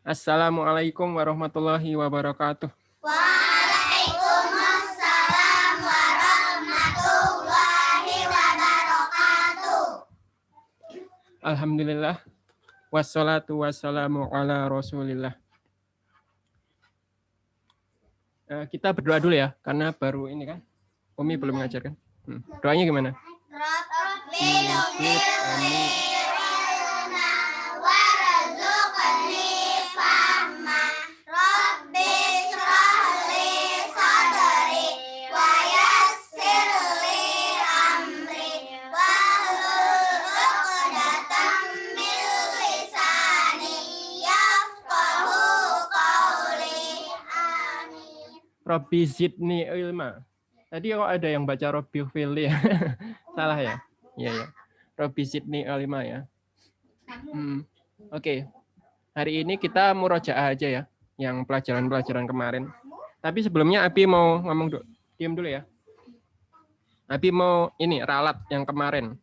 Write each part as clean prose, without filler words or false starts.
Assalamualaikum warahmatullahi wabarakatuh. Waalaikumsalam warahmatullahi wabarakatuh. Alhamdulillah. Wassalatu wassalamu ala rasulillah. Kita berdoa dulu ya, karena baru ini kan. Umi belum mengajarkan. Doanya gimana? Rabbil ilma warzuqni fahma. Rabbi shrah li sadri wa yassir li amri wahlul 'uqdatam min lisani yafqahu qawli. Amin. Rabbi zidni ilma. Tadi kok ada yang baca Rabbi fili ya? Salah ya? Iya ya. Rabbi zidni ilma ya. Oke. Hari ini kita murojaah aja ya, yang pelajaran-pelajaran kemarin. Tapi sebelumnya Abi mau ngomong dulu. Diam dulu ya. Abi mau ini ralat yang kemarin.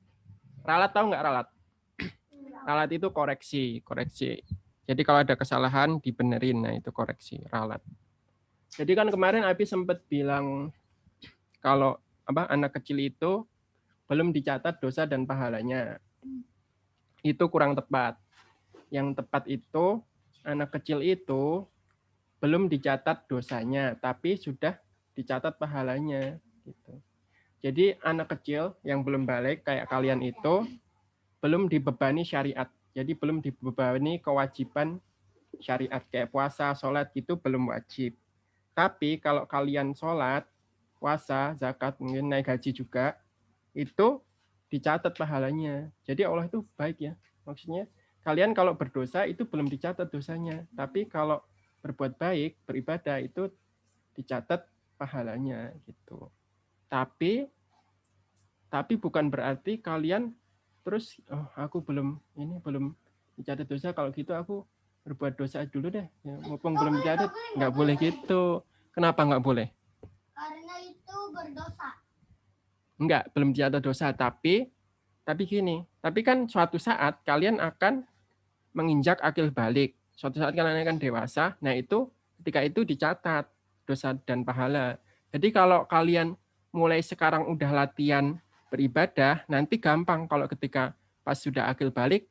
Ralat tahu nggak ralat? Ralat itu koreksi. Jadi kalau ada kesalahan dibenerin, nah itu koreksi, ralat. Jadi kan kemarin Abi sempat bilang kalau anak kecil itu belum dicatat dosa dan pahalanya. Itu kurang tepat. Yang tepat itu anak kecil itu belum dicatat dosanya, tapi sudah dicatat pahalanya. Gitu. Jadi anak kecil yang belum balik kayak kalian itu belum dibebani syariat. Jadi belum dibebani kewajiban syariat kayak puasa, sholat gitu belum wajib. Tapi kalau kalian sholat, puasa, zakat, mungkin naik haji juga, itu dicatat pahalanya. Jadi Allah itu baik ya. Maksudnya kalian kalau berdosa itu belum dicatat dosanya. Tapi kalau berbuat baik, beribadah itu dicatat pahalanya gitu. Tapi bukan berarti kalian terus aku belum dicatat dosa, kalau gitu aku berbuat dosa dulu deh. Ya, mumpung belum dicatat, nggak boleh gitu. Kenapa nggak boleh? Karena itu berdosa. Enggak, belum dicatat dosa, tapi gini, tapi kan suatu saat kalian akan menginjak akil balik. Suatu saat kalian akan dewasa, nah itu ketika itu dicatat dosa dan pahala. Jadi kalau kalian mulai sekarang udah latihan beribadah, nanti gampang kalau ketika pas sudah akil balik,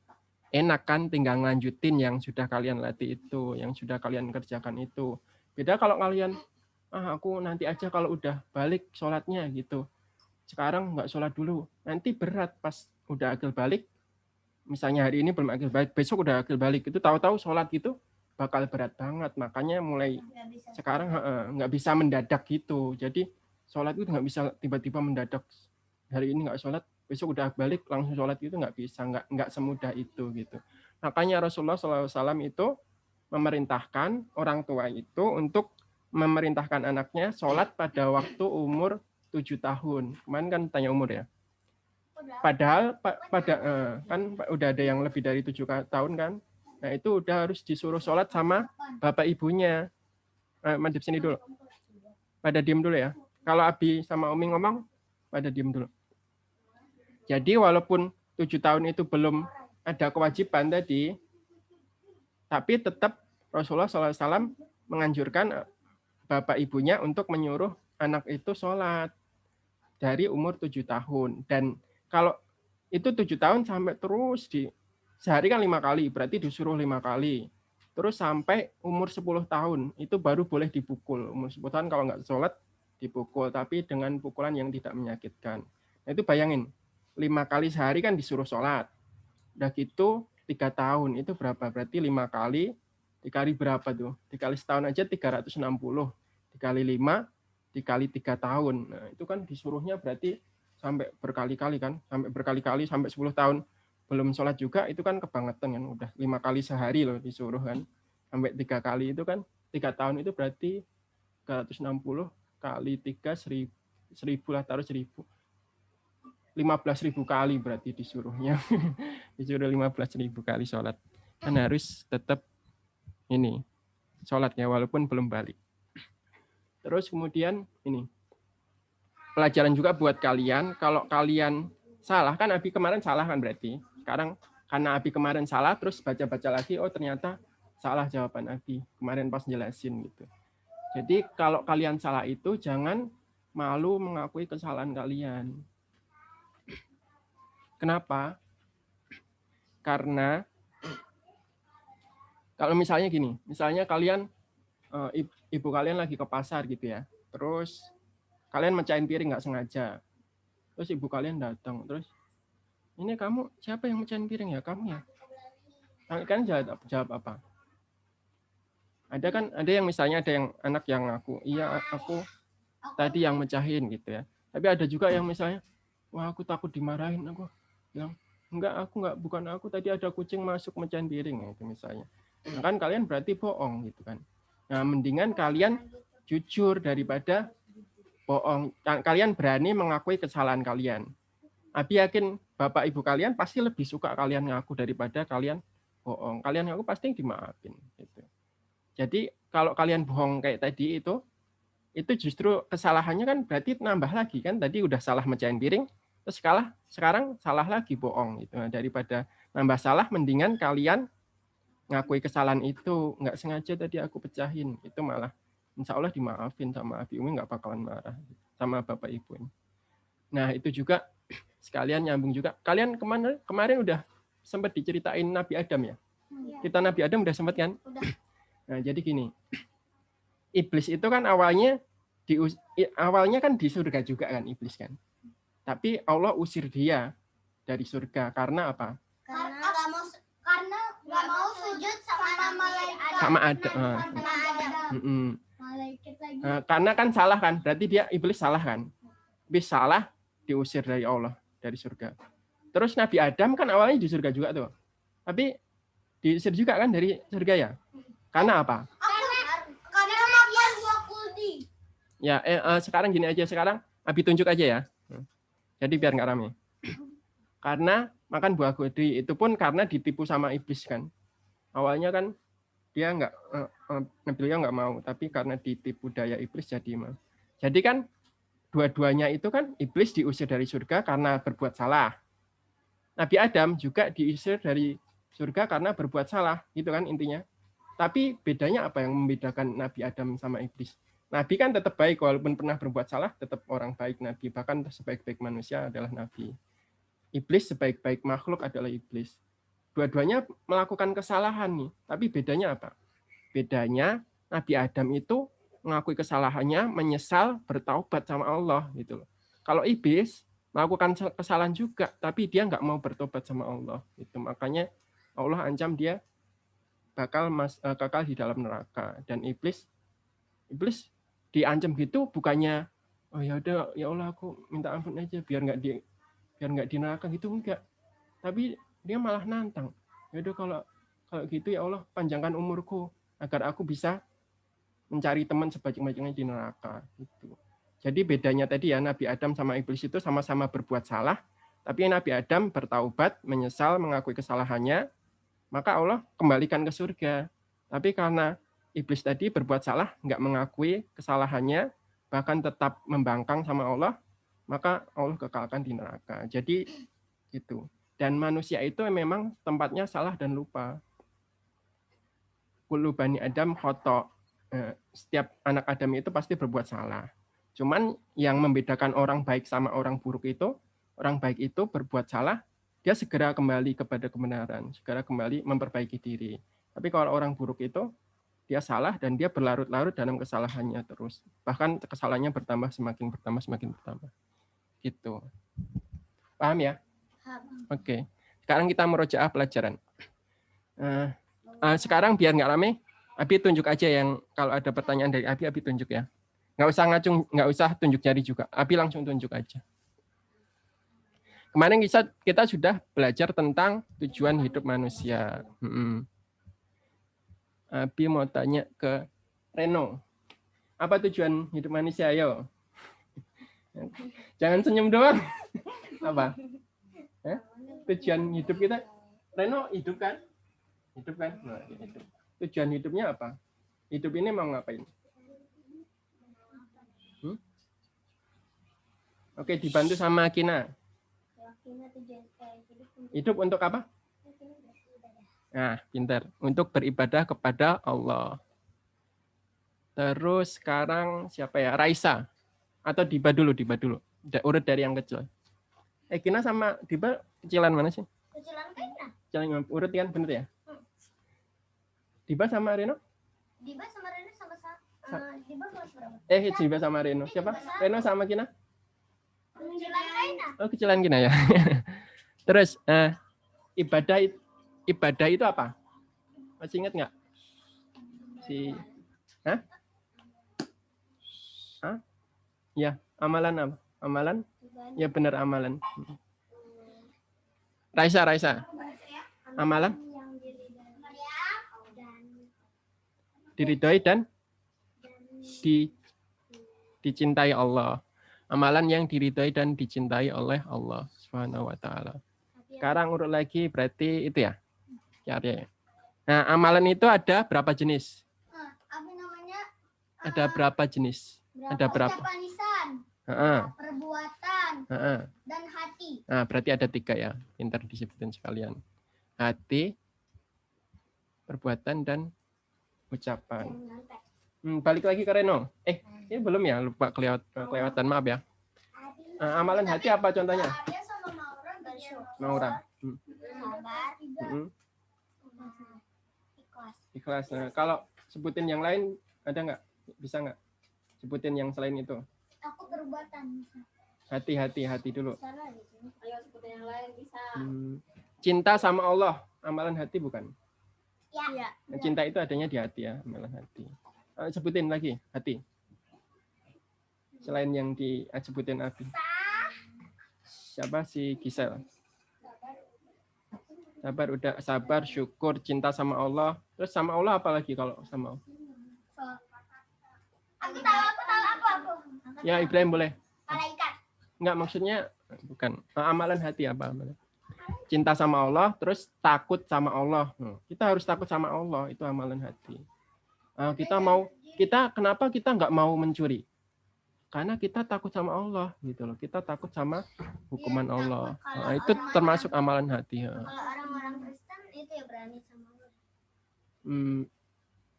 enak kan tinggal ngelanjutin yang sudah kalian latih itu, yang sudah kalian kerjakan itu. Beda kalau kalian, aku nanti aja kalau udah balik sholatnya gitu. Sekarang nggak sholat dulu, nanti berat pas udah akil balik. Misalnya hari ini belum akil balik, besok udah akil balik, itu tahu-tahu sholat gitu bakal berat banget. Makanya mulai sekarang nggak bisa mendadak gitu. Jadi sholat itu nggak bisa tiba-tiba mendadak. Hari ini nggak sholat, besok udah balik langsung sholat itu nggak bisa, nggak semudah itu gitu. Makanya Rasulullah SAW itu memerintahkan orang tua itu untuk memerintahkan anaknya sholat pada waktu umur 7 tahun. Kemarin kan tanya umur ya. Padahal kan udah ada yang lebih dari 7 tahun kan. Nah itu udah harus disuruh sholat sama bapak ibunya. Madep sini dulu. Pada diem dulu ya. Kalau Abi sama Umi ngomong, pada diem dulu. Jadi walaupun 7 tahun itu belum ada kewajiban tadi, tapi tetap Rasulullah SAW menganjurkan bapak ibunya untuk menyuruh anak itu sholat dari umur 7 tahun. Dan kalau itu 7 tahun sampai terus sehari kan 5 kali, berarti disuruh 5 kali. Terus sampai umur 10 tahun, itu baru boleh dipukul. Umur 10 tahun kalau nggak sholat, dipukul. Tapi dengan pukulan yang tidak menyakitkan. Nah, itu bayangin, 5 kali sehari kan disuruh sholat. Udah gitu, 3 tahun, itu berapa? Berarti 5 kali, dikali berapa tuh? Dikali setahun aja 360. Dikali 5, dikali 3 tahun. Nah, itu kan disuruhnya berarti sampai berkali-kali kan, sampai 10 tahun belum sholat juga, itu kan kebangetan kan, udah 5 kali sehari loh disuruh kan, sampai 3 kali itu kan, 3 tahun itu berarti 360 kali 3, 1000 lah, taruh 1000. 15.000 kali berarti disuruhnya. Disuruh 15.000 kali sholat. Kan harus tetap ini, sholatnya walaupun belum balik. Terus kemudian ini, pelajaran juga buat kalian, kalau kalian salah, kan Abi kemarin salah kan berarti. Sekarang karena Abi kemarin salah, terus baca-baca lagi, oh ternyata salah jawaban Abi kemarin pas jelasin gitu. Jadi kalau kalian salah itu jangan malu mengakui kesalahan kalian. Kenapa? Karena kalau misalnya gini, misalnya kalian ibu kalian lagi ke pasar gitu ya, terus kalian mecahin piring nggak sengaja, terus ibu kalian datang, terus ini kamu siapa yang mecahin piring ya? Kamu ya? Kalian jawab apa? Ada kan, ada yang misalnya ada yang anak yang ngaku, iya aku tadi yang mecahin gitu ya. Tapi ada juga yang misalnya, wah aku takut dimarahin, aku bilang enggak, bukan aku, tadi ada kucing masuk mecahin piring gitu misalnya. Nah, kan kalian berarti bohong gitu kan. Nah, mendingan kalian jujur daripada bohong. Kalian berani mengakui kesalahan kalian. Abi yakin bapak ibu kalian pasti lebih suka kalian ngaku daripada kalian bohong. Kalian ngaku pasti dimaafin gitu. Jadi kalau kalian bohong kayak tadi itu justru kesalahannya kan berarti nambah lagi kan. Tadi udah salah mecahin piring, terus sekarang salah lagi bohong gitu. Nah, daripada nambah salah, mendingan kalian ngakui kesalahan itu, nggak sengaja tadi aku pecahin, itu malah insya Allah dimaafin sama Abi Umi, nggak bakalan marah sama bapak ibu. Nah itu juga sekalian nyambung juga, kalian kemarin udah sempat diceritain Nabi Adam ya? Kita Nabi Adam udah sempat kan? Nah jadi gini, iblis itu kan awalnya kan di surga juga kan iblis kan, tapi Allah usir dia dari surga karena apa? Karena nggak mau sujud sama malaikat. Sama Adam. Nah, karena kan salah kan, berarti dia iblis salah kan? Iblis salah diusir dari Allah, dari surga. Terus Nabi Adam kan awalnya di surga juga tuh, tapi diusir juga kan dari surga ya? Karena apa? Karena makan buah kuldi. Ya, sekarang gini aja, sekarang Abi tunjuk aja ya. Jadi biar nggak rame. Karena makan buah kuldi itu pun karena ditipu sama iblis kan. Awalnya kan dia beliau nggak mau, tapi karena ditipu daya iblis jadi mau. Jadi kan dua-duanya itu kan iblis diusir dari surga karena berbuat salah. Nabi Adam juga diusir dari surga karena berbuat salah, gitu kan intinya. Tapi bedanya apa yang membedakan Nabi Adam sama iblis? Nabi kan tetap baik, walaupun pernah berbuat salah, tetap orang baik Nabi. Bahkan sebaik-baik manusia adalah Nabi. Iblis sebaik-baik makhluk adalah iblis. Dua-duanya melakukan kesalahan nih. Tapi bedanya apa? Bedanya Nabi Adam itu mengakui kesalahannya, menyesal, bertaubat sama Allah gitu loh. Kalau iblis melakukan kesalahan juga, tapi dia nggak mau bertobat sama Allah. Itu makanya Allah ancam dia bakal kekal di dalam neraka. Dan iblis diancam gitu bukannya oh ya udah ya Allah aku minta ampun aja biar nggak di neraka gitu, enggak. Tapi dia malah nantang. Ya udah kalau gitu ya Allah panjangkan umurku agar aku bisa mencari teman sebanyak-banyaknya di neraka gitu. Jadi bedanya tadi ya, Nabi Adam sama iblis itu sama-sama berbuat salah, tapi Nabi Adam bertaubat, menyesal, mengakui kesalahannya, maka Allah kembalikan ke surga. Tapi karena iblis tadi berbuat salah, nggak mengakui kesalahannya, bahkan tetap membangkang sama Allah, maka Allah kekalkan di neraka. Jadi gitu. Dan manusia itu memang tempatnya salah dan lupa. Kullu bani Adam khoto. Setiap anak Adam itu pasti berbuat salah. Cuman yang membedakan orang baik sama orang buruk itu, orang baik itu berbuat salah, dia segera kembali kepada kebenaran, segera kembali memperbaiki diri. Tapi kalau orang buruk itu, dia salah dan dia berlarut-larut dalam kesalahannya terus. Bahkan kesalahannya semakin bertambah. Gitu. Paham ya? Oke. Sekarang kita merojaah pelajaran. Sekarang biar nggak rame, Abi tunjuk aja yang kalau ada pertanyaan dari Abi tunjuk ya. Nggak usah tunjuk jari juga. Abi langsung tunjuk aja. Kemarin kita sudah belajar tentang tujuan hidup manusia. Abi mau tanya ke Reno. Apa tujuan hidup manusia? Ayo. Jangan senyum doang. Apa? Tujuan hidup kita? Reno hidup kan? Hidup kan? Nah, hidup. Tujuan hidupnya apa? Hidup ini mau ngapain? Oke, dibantu sama Kina. Hidup untuk apa? Nah, pinter. Untuk beribadah kepada Allah. Terus sekarang siapa ya? Raisa. Atau Diba dulu, Diba dulu. Urut dari yang kecil. Gina sama Diba kecilan mana sih? Kecilan Kaina. Kecilan urut kan, bener ya? Diba sama Reno? Diba sama Reno sama-sama. Diba kelas berapa? Diba sama Reno. Siapa? Reno sama Gina? Kecilan Kaina. Oh, kecilan Gina ya. Terus ibadah itu apa? Masih ingat nggak? Hah? Ya, amalan apa? Amalan? Ya benar, amalan. Raisa. Amalan? Diridhoi dan dicintai Allah. Amalan yang diridhoi dan dicintai oleh Allah Subhanahu wa taala. Sekarang urut lagi berarti itu ya. Ya. Nah, amalan itu ada berapa jenis? Apa namanya? Ada berapa jenis? Ada berapa? Ucapan lisan, perbuatan, dan hati. Nah, berarti ada 3 ya. Pintar disebutin sekalian. Hati, perbuatan, dan ucapan. Balik lagi ke Reno. Ini belum ya? Lupa kelewatan. Maaf ya. Amalan hati apa contohnya? Maura. Ikhlas. Nah, kalau sebutin yang lain ada nggak? Bisa nggak? Sebutin yang selain itu. Aku perbuatan. Hati dulu. Ayo sebutin yang lain bisa. Cinta sama Allah, amalan hati bukan? Ya. Nah, cinta itu adanya di hati ya, amalan hati. Sebutin lagi hati. Selain yang disebutin Abi. Siapa si Gisel? Sabar, syukur, cinta sama Allah. Terus sama Allah apa lagi kalau sama Allah? Aku tahu. Ya, Ibrahim boleh. Malaikat. Enggak, maksudnya bukan. Amalan hati apa? Amalan? Cinta sama Allah, terus takut sama Allah. Kita harus takut sama Allah, itu amalan hati. Kenapa kita nggak mau mencuri? Karena kita takut sama Allah, gitu loh. Kita takut sama hukuman Allah. Itu termasuk amalan hati. Kalau orang-orang Kristen itu ya berani sama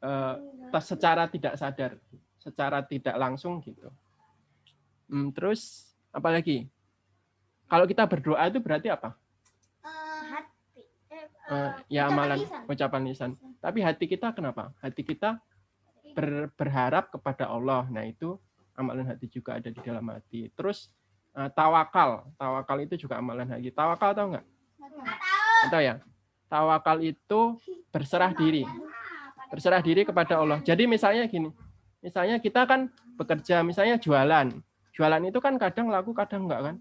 Allah. Secara tidak sadar, secara tidak langsung gitu. Terus apa lagi? Kalau kita berdoa itu berarti apa? Hati. Ya amalan ucapan lisan. Tapi hati kita kenapa? Hati kita berharap kepada Allah. Nah, itu amalan hati juga ada di dalam hati. Terus tawakal itu juga amalan hati. Tawakal tahu nggak? Tahu ya? Tawakal itu berserah diri kepada Allah. Jadi misalnya gini, misalnya kita kan bekerja, misalnya jualan itu kan kadang laku kadang enggak kan.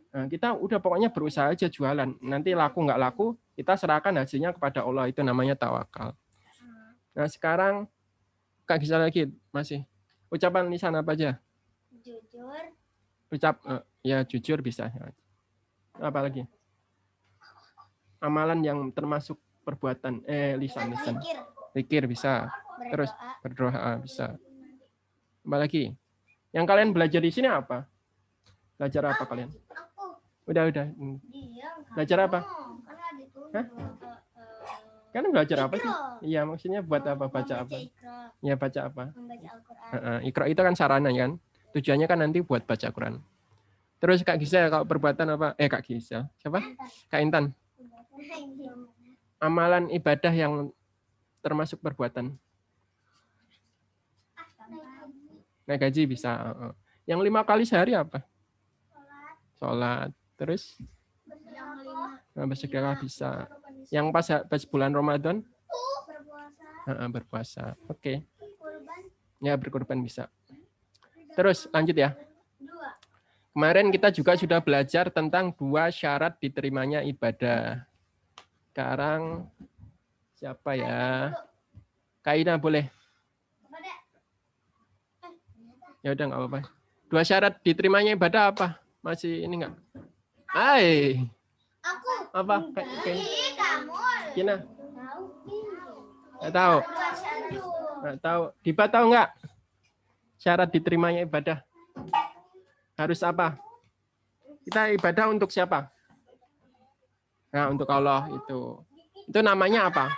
Nah, kita udah pokoknya berusaha aja jualan. Nanti laku nggak laku, kita serahkan hasilnya kepada Allah. Itu namanya tawakal. Nah, sekarang Kak Gisel lagi masih. Ucapan lisan apa aja? Jujur. Ya jujur bisa. Apa lagi? Amalan yang termasuk perbuatan lisan. Zikir bisa. Terus berdoa bisa. Apa lagi? Yang kalian belajar di sini apa? Belajar apa kalian? Udah. Belajar apa? Hah? Kan belajar apa sih? Iya, maksudnya buat apa? Baca apa? Ya, baca apa? Membaca Al-Quran. Iqra itu kan sarana kan? Tujuannya kan nanti buat baca Quran. Terus Kak Gisel kalau perbuatan apa? Kak Gisel. Siapa? Kak Intan. Amalan ibadah yang termasuk perbuatan. Naik gaji bisa. Yang 5 kali sehari apa? Sholat. Terus? Bersedekah bisa. Yang pas bulan Ramadan? Berpuasa. Oke. Ya, berkorban bisa. Terus lanjut ya. Kemarin kita juga sudah belajar tentang 2 syarat diterimanya ibadah. Sekarang siapa ya? Kaina boleh. Ya udah nggak apa-apa. 2 syarat diterimanya ibadah apa? Masih ini nggak? Aku. Apa? Kina? Nggak tahu. Nggak tahu. Diba tahu nggak? Syarat diterimanya ibadah. Harus apa? Kita ibadah untuk siapa? Nah, untuk Allah itu. Itu namanya apa?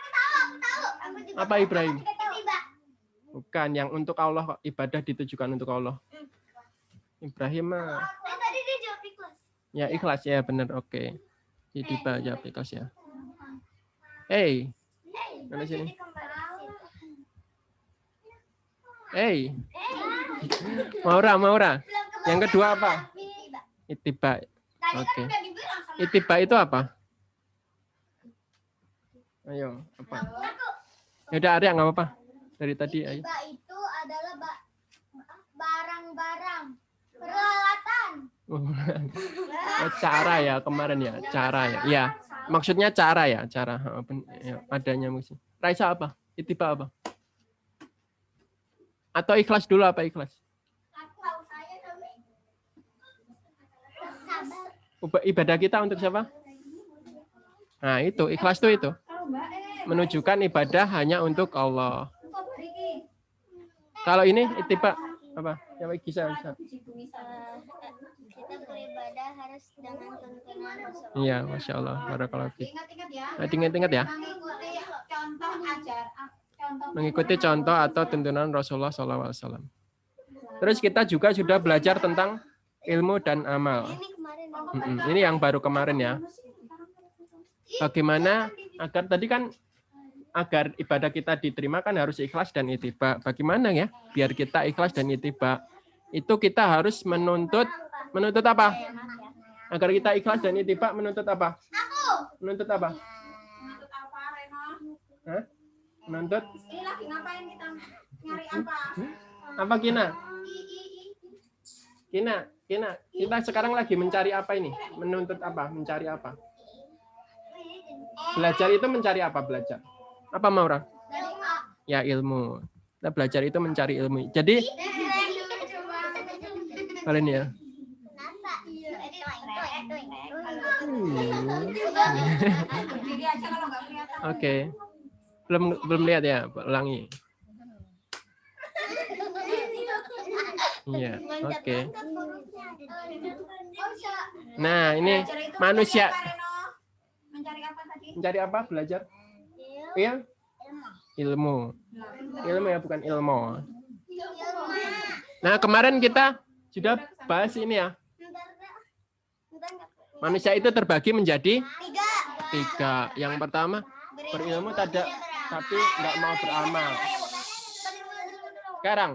Aku juga Apa Ibrahim? tiba. Bukan, yang untuk Allah kok. Ibadah ditujukan untuk Allah. Ibrahim mah. Tadi dia jawab ikhlas. Ya ikhlas ya benar. Oke. Jadi jawab ikhlas ya. Hey, mana sini? Hey, Maura. Yang kedua apa? Itiba. Oke. Itiba itu apa? Ayo, apa? Ya udah Arya nggak apa-apa. Dari tadi ayo. Tiba itu adalah barang-barang peralatan. Oh, cara ya kemarin ya, cara ya. Ya, maksudnya cara ya, cara. Ya, adanya musik. Raisa apa? Itiba apa? Atau ikhlas dulu apa ikhlas? Ibadah kita untuk siapa? Nah itu, ikhlas tuh itu. Menunjukkan ibadah hanya untuk Allah. Kalau ini itiba apa? Yang bisa. Kita beribadah harus dengan tuntunan Rasulullah. Iya, masya Allah. Barakallahu fiik. Ingat-ingat ya. Mengikuti contoh atau tuntunan Rasulullah SAW. Terus kita juga sudah belajar tentang ilmu dan amal. Ini yang baru kemarin ya. Bagaimana agar tadi kan agar ibadah kita diterima kan harus ikhlas dan itiba. Bagaimana ya biar kita ikhlas dan itiba? Itu kita harus menuntut apa? Agar kita ikhlas dan itiba menuntut apa? Menuntut apa? Hah? Menuntut? Lagi ngapain kita? Nyari apa? Apa Kina? Kina, kita sekarang lagi mencari apa ini? Menuntut apa? Mencari apa? Belajar itu mencari apa? Belajar. Apa Maura? Ya ilmu. Kita belajar itu mencari ilmu. Jadi kalian ya. Oke. Belum lihat ya, ulangi. Iya, oke. Nah, ini manusia. Mencari apa? Belajar? Iya? Ilmu. Ilmu ya, bukan ilmu. Nah, kemarin kita sudah bahas ini ya. Manusia itu terbagi menjadi tiga. Yang pertama, berilmu tapi nggak mau beramal. Sekarang,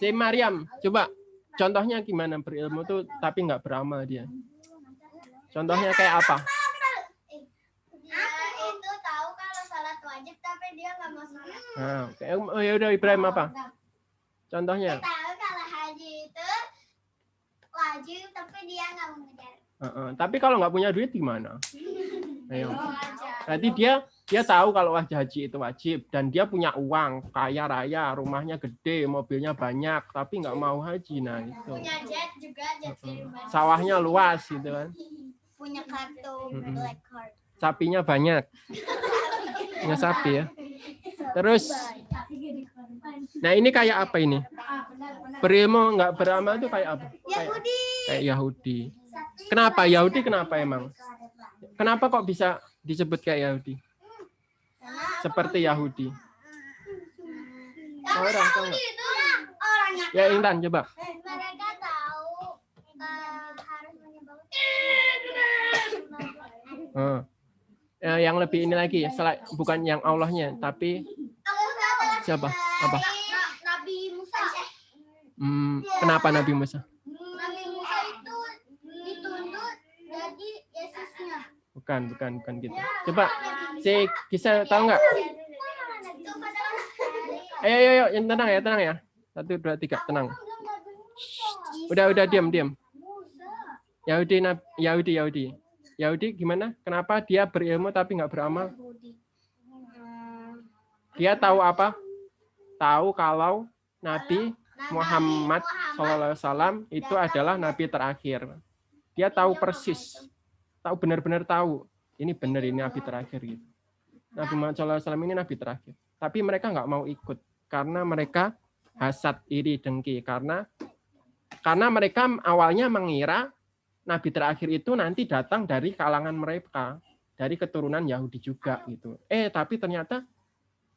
si Maryam, coba contohnya gimana berilmu tuh tapi nggak beramal dia. Contohnya kayak apa? Dia itu tahu kalau salat wajib tapi dia nggak mau salat. Nah, oh ya udah Ibrahim apa? Contohnya? Dia tahu kalau haji itu wajib tapi dia nggak mau ngejar. Tapi kalau nggak punya duit gimana? Ayo. Berarti dia tahu kalau haji itu wajib dan dia punya uang kaya raya, rumahnya gede, mobilnya banyak, tapi nggak mau haji. Nah itu. Punya jet juga, jet pribadi. Sawahnya luas gitu kan. Punya kartu black card. Sapinya banyak. Punya sapi ya. Terus, nah ini kayak apa ini? Berilmu nggak beramal itu kayak apa? Kayak Yahudi. Kenapa Yahudi? Kenapa emang? Kenapa kok bisa disebut kayak Yahudi? Seperti Yahudi. Orang tahu nggak? Ya Intan coba. Mereka tahu harus menyembah. Yang lebih ini lagi, bukan yang Allahnya, tapi siapa? Apa? Nabi Musa. Kenapa Nabi Musa? Nabi Musa itu dituntut jadi Yesusnya. Bukan gitu. Coba, si Kisah tahu nggak? Ayo, yang tenang ya. 1, 2, 3, tenang. Udah diam. Yahudi gimana? Kenapa dia berilmu tapi nggak beramal? Dia tahu apa? Tahu kalau Nabi Muhammad SAW itu adalah Nabi terakhir. Dia tahu persis, tahu benar-benar tahu. Ini benar ini Nabi terakhir gitu. Nabi Muhammad SAW ini Nabi terakhir. Tapi mereka nggak mau ikut karena mereka hasad, iri, dengki. Karena mereka awalnya mengira Nabi terakhir itu nanti datang dari kalangan mereka, dari keturunan Yahudi juga gitu. Tapi ternyata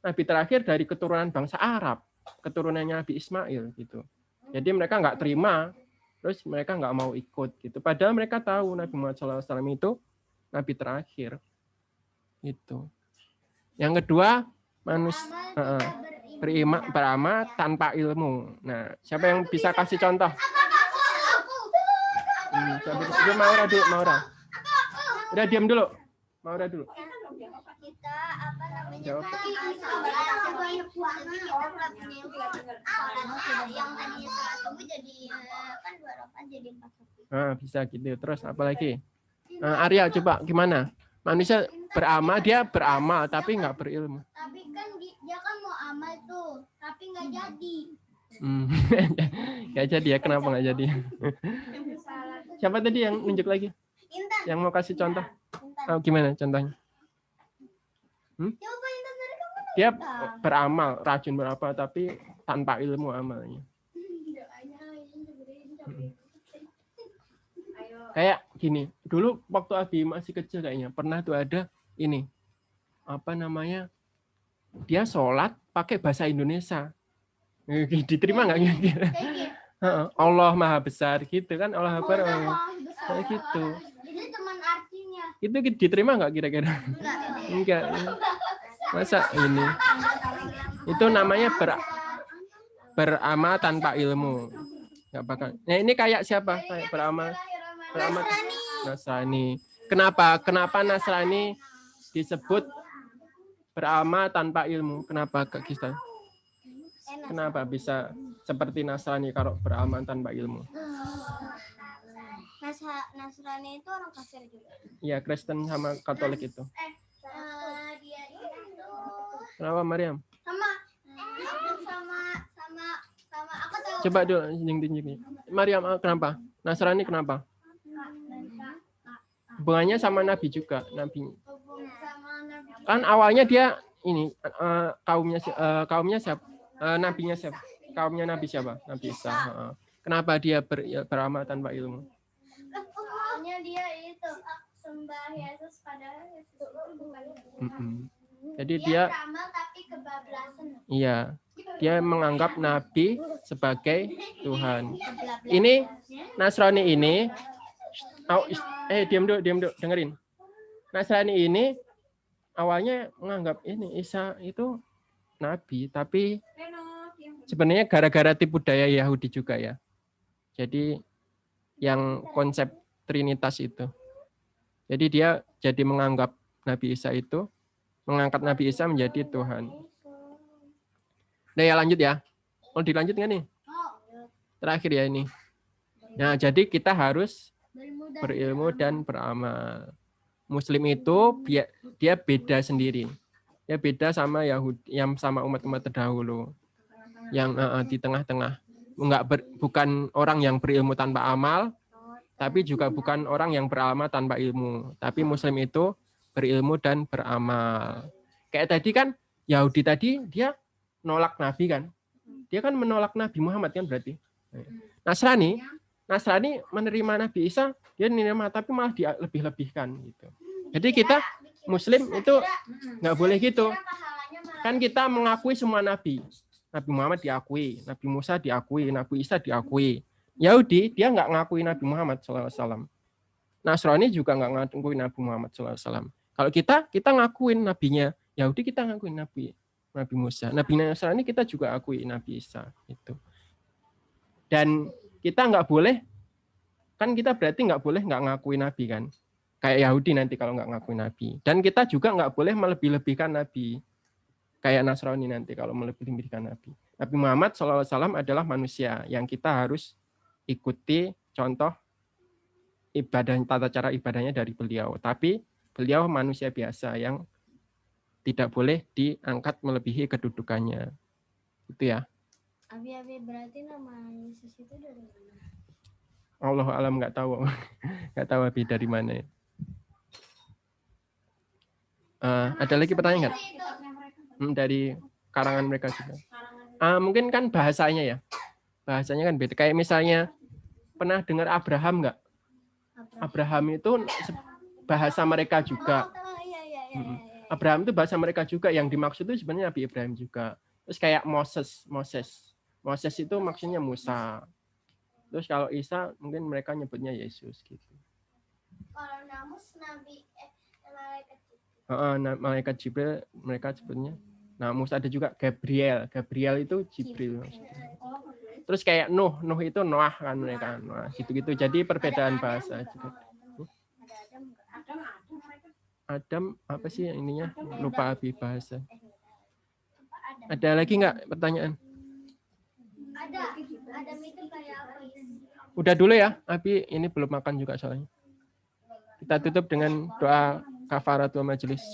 nabi terakhir dari keturunan bangsa Arab, keturunannya Nabi Ismail gitu. Jadi mereka nggak terima, terus mereka nggak mau ikut gitu. Padahal mereka tahu Nabi Muhammad SAW itu nabi terakhir. Itu. Yang kedua, beramal tanpa ilmu. Nah, siapa yang bisa kasih contoh? Maura dulu, Maura. Udah diam dulu. Maura dulu. Kita apa namanya? Jawab. Yang tadinya salat subuh jadi kan 2 rakaat jadi 4 rakaat. Nah, bisa gitu. Terus apa lagi? Arya, coba gimana? Manusia dia beramal tapi nggak berilmu. Tapi kan dia kan mau amal tuh, tapi nggak jadi. Nggak jadi ya? Kenapa nggak jadi? Siapa tadi yang nunjuk lagi? Intan. Yang mau kasih contoh? Gimana contohnya? Coba Intan dari kamu. Dia beramal, rajin beramal tapi tanpa ilmu amalnya. Kayak gini, dulu waktu Abi masih kecil kayaknya pernah tuh ada ini apa namanya, dia sholat pakai bahasa Indonesia, diterima nggak gitu? Allah Maha Besar gitu kan, Allah Akbar kayak gitu. Itu teman artinya. Itu diterima nggak kira-kira? Enggak. Masa ini? Itu namanya beramal tanpa ilmu. Nggak bakal. Nah ini kayak siapa? Kayak beramal Nasrani. Kenapa Nasrani disebut beramal tanpa ilmu? Kenapa Kak Kistan? Kenapa bisa seperti Nasrani kalau beramal tanpa ilmu? Nasrani itu orang kafir juga. Iya, Kristen sama Katolik itu. Dia itu. Kenapa Maryam? Sama aku tahu. Coba dulu tunjuk. Maryam, kenapa? Nasrani kenapa? Hubungannya sama Nabi juga, Nabi. Kan awalnya dia ini kaumnya siapa? Nabinya siapa? Kaumnya Nabi siapa? Nabi Isa. Kenapa dia beramal tanpa ilmu? Soalnya dia itu sembah Yesus pada Yesus bukan. Jadi dia beramal tapi kebablasan. Iya. Dia menganggap Nabi sebagai Tuhan. Ini Nasrani ini diam dulu, dengerin. Nasrani ini awalnya menganggap ini Isa itu Nabi, tapi sebenarnya gara-gara tipu daya Yahudi juga ya. Jadi yang konsep Trinitas itu. Jadi dia jadi menganggap Nabi Isa itu, mengangkat Nabi Isa menjadi Tuhan. Nah ya lanjut ya. Mau dilanjut nggak nih? Terakhir ya ini. Nah jadi kita harus berilmu dan beramal. Muslim itu dia beda sendiri. Dia beda sama Yahudi, yang sama umat-umat terdahulu. Yang di tengah-tengah. Bukan orang yang berilmu tanpa amal, tapi juga bukan orang yang beramal tanpa ilmu. Tapi Muslim itu berilmu dan beramal. Kayak tadi kan, Yahudi tadi dia nolak Nabi kan. Dia kan menolak Nabi Muhammad kan berarti. Nasrani menerima Nabi Isa, dia menerima tapi malah dia lebih-lebihkan gitu. Jadi kita Muslim itu nggak boleh gitu. Kan kita mengakui semua Nabi. Nabi Muhammad diakui, Nabi Musa diakui, Nabi Isa diakui. Yahudi dia nggak ngakui Nabi Muhammad SAW. Nasrani juga nggak ngakui Nabi Muhammad SAW. Kalau kita ngakuin nabinya, Yahudi kita ngakuin Nabi Musa. Nabi Nasrani kita juga akui Nabi Isa itu. Dan kita nggak boleh, kan kita berarti nggak boleh nggak ngakui Nabi kan. Kayak Yahudi nanti kalau nggak ngakui Nabi. Dan kita juga nggak boleh melebih-lebihkan Nabi. Kayak Nasrani nanti kalau melebih-lebihkan Nabi. Nabi Muhammad SAW adalah manusia yang kita harus ikuti contoh ibadah, tata cara ibadahnya dari beliau. Tapi beliau manusia biasa yang tidak boleh diangkat melebihi kedudukannya. Itu ya. Abi berarti nama Yesus itu dari mana? Allah alam nggak tahu. Nggak tahu Abi dari mana ya. Ada lagi pertanyaan nggak? Dari karangan mereka juga. Mungkin kan bahasanya ya. Bahasanya kan beda. Kayak misalnya pernah dengar Abraham nggak? Abraham itu bahasa mereka juga. Abraham itu bahasa mereka juga, yang dimaksud itu sebenarnya Nabi Ibrahim juga. Terus kayak Moses itu maksudnya Musa. Terus kalau Isa mungkin mereka nyebutnya Yesus gitu. Kalau Namus Nabi malaikat Malaikat Jibril mereka sebutnya. Nah, Musa ada juga Gabriel. Gabriel itu Jibril. Terus kayak Nuh itu Noah kan mereka. Nah, gitu-gitu. Jadi perbedaan bahasa juga. Adam apa sih ininya? Lupa Abi bahasa. Ada lagi nggak pertanyaan? Ada itu kayak apa? Udah dulu ya, Abi ini belum makan juga soalnya. Kita tutup dengan doa kafaratul majelis.